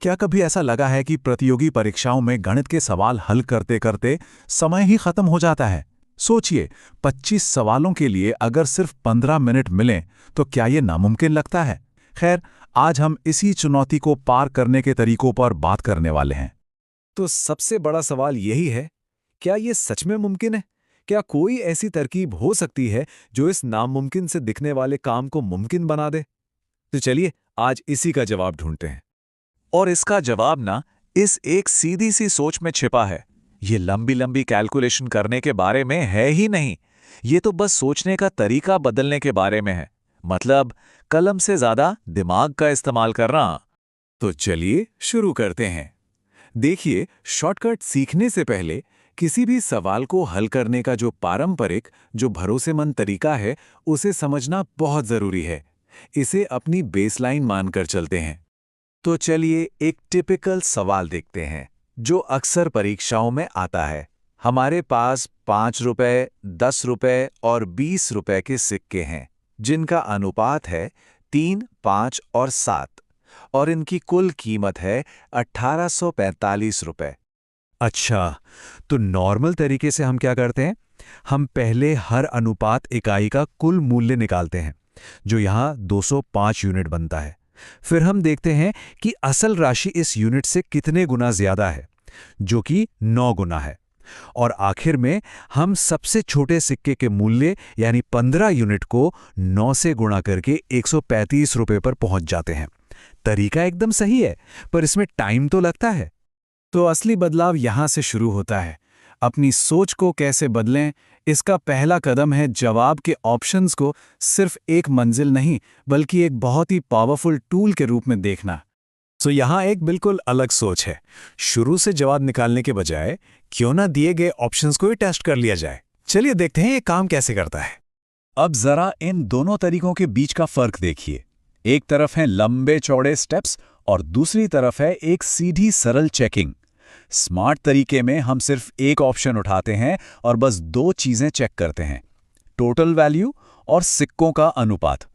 क्या कभी ऐसा लगा है कि प्रतियोगी परीक्षाओं में गणित के सवाल हल करते करते समय ही खत्म हो जाता है? सोचिए, 25 सवालों के लिए अगर सिर्फ 15 मिनट मिलें तो क्या ये नामुमकिन लगता है? खैर, आज हम इसी चुनौती को पार करने के तरीकों पर बात करने वाले हैं। तो सबसे बड़ा सवाल यही है, क्या ये सच में मुमकिन है? क्या कोई ऐसी तरकीब हो सकती है जो इस नामुमकिन से दिखने वाले काम को मुमकिन बना दे? तो चलिए आज इसी का जवाब ढूंढते हैं। और इसका जवाब ना इस एक सीधी सी सोच में छिपा है। ये लंबी लंबी कैलकुलेशन करने के बारे में है ही नहीं। ये तो बस सोचने का तरीका बदलने के बारे में है। मतलब कलम से ज्यादा दिमाग का इस्तेमाल करना। तो चलिए शुरू करते हैं। देखिए, शॉर्टकट सीखने से पहले किसी भी सवाल को हल करने का जो पारंपरिक, जो भरोसेमंद तरीका है, उसे समझना बहुत जरूरी है। इसे अपनी बेसलाइन मानकर चलते हैं। तो चलिए एक टिपिकल सवाल देखते हैं जो अक्सर परीक्षाओं में आता है। हमारे पास 5 रुपए, 10 रुपए और 20 रुपए के सिक्के हैं, जिनका अनुपात है 3, 5 और 7, और इनकी कुल कीमत है 1845 रुपए। अच्छा, तो नॉर्मल तरीके से हम क्या करते हैं? हम पहले हर अनुपात इकाई का कुल मूल्य निकालते हैं, जो यहाँ 205 यूनिट बनता है। फिर हम देखते हैं कि असल राशि इस यूनिट से कितने गुना ज्यादा है, जो कि 9 गुना है। और आखिर में हम सबसे छोटे सिक्के के मूल्य यानी 15 यूनिट को 9 से गुणा करके 135 रुपए पर पहुंच जाते हैं। तरीका एकदम सही है, पर इसमें टाइम तो लगता है। तो असली बदलाव यहां से शुरू होता है। अपनी सोच को कैसे बदलें, इसका पहला कदम है जवाब के ऑप्शंस को सिर्फ एक मंजिल नहीं, बल्कि एक बहुत ही पावरफुल टूल के रूप में देखना। तो यहाँ एक बिल्कुल अलग सोच है। शुरू से जवाब निकालने के बजाय क्यों ना दिए गए ऑप्शंस को ही टेस्ट कर लिया जाए। चलिए देखते हैं ये काम कैसे करता है। अब जरा इन दोनों तरीकों के बीच का फर्क देखिए। एक तरफ हैं लंबे चौड़े स्टेप्स और दूसरी तरफ है एक सीधी सरल चेकिंग। स्मार्ट तरीके में हम सिर्फ एक ऑप्शन उठाते हैं और बस दो चीजें चेक करते हैं, टोटल वैल्यू और सिक्कों का अनुपात।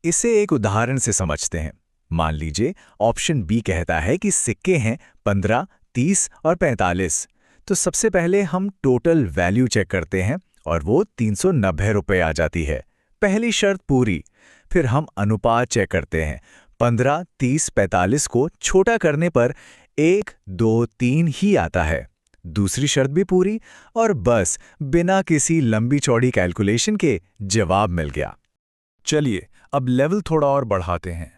इसे एक उदाहरण से समझते हैं। मान लीजिए ऑप्शन बी कहता है कि सिक्के हैं 15, 30 और 45। तो सबसे पहले हम टोटल वैल्यू चेक करते हैं और वो 390 रुपये आ जाती है। पहली शर्त पूरी। फिर हम अनुपात चेक करते हैं। 15, 30, 45 को छोटा करने पर 1, 2, 3 ही आता है। दूसरी शर्त भी पूरी और बस बिना किसी लंबी चौड़ी कैलकुलेशन के जवाब मिल गया। चलिए अब लेवल थोड़ा और बढ़ाते हैं।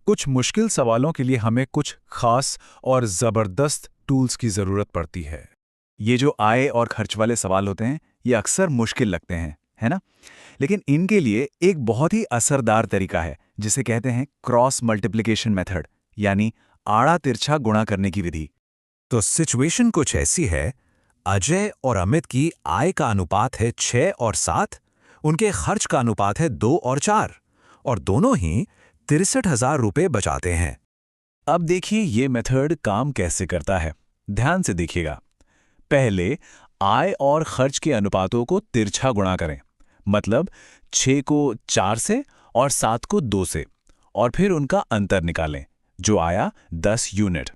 कुछ मुश्किल सवालों के लिए हमें कुछ खास और ज़बरदस्त टूल्स की ज़रूरत पड़ती है। ये जो आय और खर्च वाले सवाल होते हैं, ये अक्सर मुश्किल लगते हैं, है ना? लेकिन इनके लिए एक बहुत ही असरदार तरीका है, जिसे कहते हैं क्रॉस मल्टीप्लिकेशन मेथड, यानी आड़ा तिरछा गुणा करने की विधि। तो सिचुएशन कुछ ऐसी है, अजय और अमित की आय का अनुपात है 6 और 7, उनके खर्च का अनुपात है 2 और 4, और दोनों ही 63,000 रुपये बचाते हैं। अब देखिए ये मेथड काम कैसे करता है। ध्यान से देखिएगा। पहले आय और खर्च के अनुपातों को तिरछा गुणा करें, मतलब 6 को 4 से और 7 को 2 से, और फिर उनका अंतर निकालें, जो आया 10 यूनिट।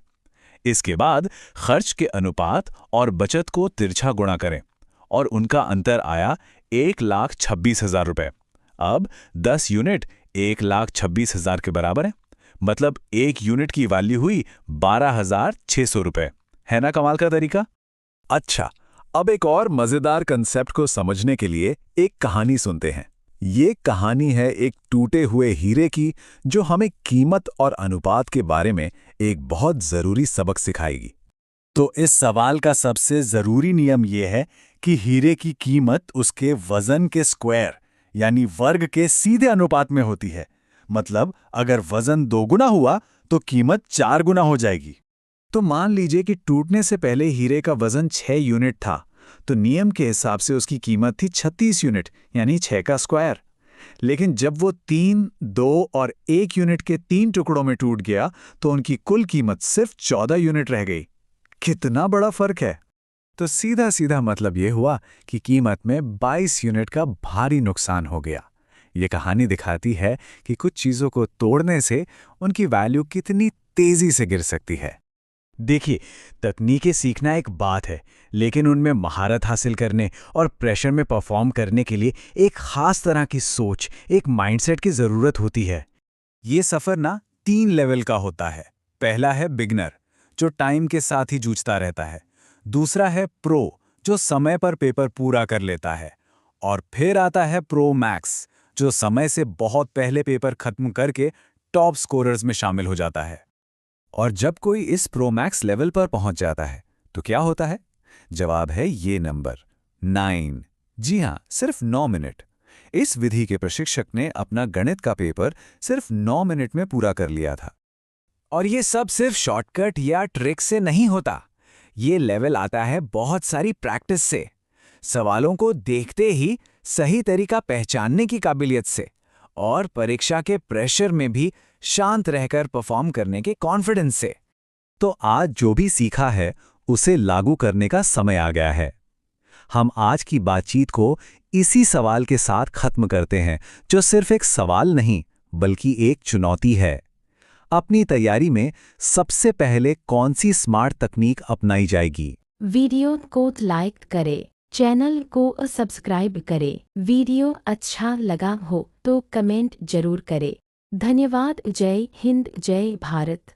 इसके बाद खर्च के अनुपात और बचत को तिरछा गुणा करें और उनका अंतर आया 1,26,000 रुपये। अब 10 यूनिट 1,26,000 के बराबर है, मतलब 1 यूनिट की वैल्यू हुई 12,600 रुपये। है ना कमाल का तरीका? अच्छा, अब एक और मजेदार कंसेप्ट को समझने के लिए एक कहानी सुनते हैं। ये कहानी है एक टूटे हुए हीरे की, जो हमें कीमत और अनुपात के बारे में एक बहुत जरूरी सबक सिखाएगी। तो इस सवाल का सबसे जरूरी नियम यह है कि हीरे की कीमत उसके वजन के स्क्वायर यानी वर्ग के सीधे अनुपात में होती है। मतलब अगर वजन 2 गुना हुआ तो कीमत 4 गुना हो जाएगी। तो मान लीजिए कि टूटने से पहले हीरे का वजन 6 यूनिट था, तो नियम के हिसाब से उसकी कीमत थी 36 यूनिट यानी 6 का स्क्वायर। लेकिन जब वो 3, 2 और 1 यूनिट के 3 टुकड़ों में टूट गया तो उनकी कुल कीमत सिर्फ 14 यूनिट रह गई। कितना बड़ा फर्क है! तो सीधा सीधा मतलब यह हुआ कि कीमत में 22 यूनिट का भारी नुकसान हो गया। ये कहानी दिखाती है कि कुछ चीज़ों को तोड़ने से उनकी वैल्यू कितनी तेजी से गिर सकती है। देखिए, तकनीकें सीखना एक बात है, लेकिन उनमें महारत हासिल करने और प्रेशर में परफॉर्म करने के लिए एक खास तरह की सोच, एक माइंडसेट की ज़रूरत होती है। ये सफ़र ना 3 लेवल का होता है। पहला है बिगनर, जो टाइम के साथ ही जूझता रहता है। दूसरा है प्रो, जो समय पर पेपर पूरा कर लेता है। और फिर आता है प्रो मैक्स, जो समय से बहुत पहले पेपर खत्म करके टॉप स्कोरर्स में शामिल हो जाता है। और जब कोई इस प्रो मैक्स लेवल पर पहुंच जाता है तो क्या होता है? जवाब है ये नंबर 9। जी हाँ, सिर्फ 9 मिनट। इस विधि के प्रशिक्षक ने अपना गणित का पेपर सिर्फ 9 मिनट में पूरा कर लिया था। और ये सब सिर्फ शॉर्टकट या ट्रिक से नहीं होता। ये लेवल आता है बहुत सारी प्रैक्टिस से, सवालों को देखते ही सही तरीका पहचानने की काबिलियत से, और परीक्षा के प्रेशर में भी शांत रहकर परफॉर्म करने के कॉन्फिडेंस से। तो आज जो भी सीखा है उसे लागू करने का समय आ गया है। हम आज की बातचीत को इसी सवाल के साथ खत्म करते हैं, जो सिर्फ एक सवाल नहीं बल्कि एक चुनौती है। अपनी तैयारी में सबसे पहले कौन सी स्मार्ट तकनीक अपनाई जाएगी? वीडियो को लाइक करें, चैनल को सब्सक्राइब करें। वीडियो अच्छा लगा हो तो कमेंट जरूर करें। धन्यवाद। जय हिंद, जय भारत।